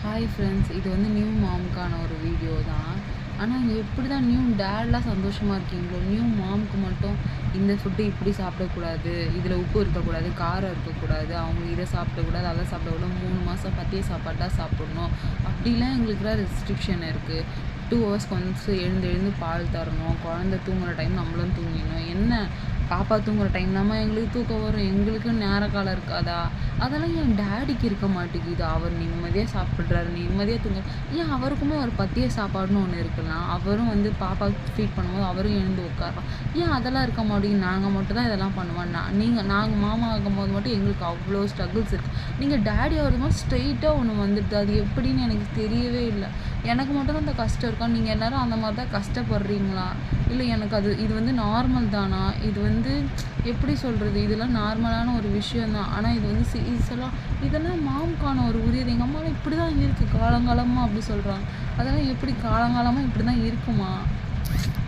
Hi friends, இது வந்து new மாம்க்கான ஒரு வீடியோ தான். ஆனால் எப்படி தான் நியூ டேட்லாம் சந்தோஷமாக இருக்கீங்களோ, நியூ மாம்க்கு மட்டும் இந்த ஃபுட்டு இப்படி சாப்பிடக்கூடாது, இதில் உப்பு இருக்கக்கூடாது, காரம் இருக்கக்கூடாது, அவங்க இதை சாப்பிடக்கூடாது, அதை சாப்பிடக்கூடாது, 3 மாதம் பத்திய சாப்பாடு தான் சாப்பிடணும், அப்படிலாம் எங்களுக்குலாம் ரெஸ்ட்ரிக்ஷன் இருக்குது. 2 ஹவர்ஸ்க்கு ஒன்ஸ் எழுந்து எழுந்து பால் தரணும், குழந்த தூங்குகிற டைம் நம்மளும் தூங்கிடணும். என்ன பாப்பா தூங்குகிற டைம் தாம்மா எங்களுக்கு தூக்கம் வரும், எங்களுக்கு நேர காலம் இருக்காதா? அதெல்லாம் என் டேடிக்கு இருக்க மாட்டேங்குது. அவர் நிம்மதியாக சாப்பிட்றாரு, நிம்மதியாக ஏன் அவருக்குமே ஒரு பத்திய சாப்பாடுன்னு ஒன்று இருக்கலாம். அவரும் வந்து பாப்பாவுக்கு ஃபீட் பண்ணும்போது அவரும் எழுந்து உட்காரலாம். ஏன் அதெல்லாம் இருக்க மாட்டேங்குது? நாங்கள் மட்டும் தான் இதெல்லாம் பண்ணுவோம். நாங்கள் மாமா ஆகும்போது மட்டும் எங்களுக்கு அவ்வளோ ஸ்ட்ரகிள்ஸ் இருக்குது. நீங்கள் டேடி ஆகிறது மாதிரி ஸ்ட்ரெயிட்டாக ஒன்று வந்துடுது. அது எப்படின்னு எனக்கு தெரியவே இல்லை. எனக்கு மட்டும் தான் இந்த கஷ்டம் இருக்கா? நீங்கள் எல்லோரும் அந்த மாதிரி தான் கஷ்டப்படுறீங்களா? இல்லை எனக்கு இது வந்து நார்மல் தானா? இது வந்து எப்படி சொல்கிறது? இதெல்லாம் நார்மலான ஒரு விஷயம் தான். ஆனால் இது வந்து இதெல்லாம் மாம்க்கான ஒரு உரியது. எங்கள் அம்மாலாம் இப்படி தான் இருக்குது காலங்காலமாக அப்படி சொல்கிறாங்க. அதெல்லாம் எப்படி காலங்காலமாக இப்படி தான் இருக்குமா?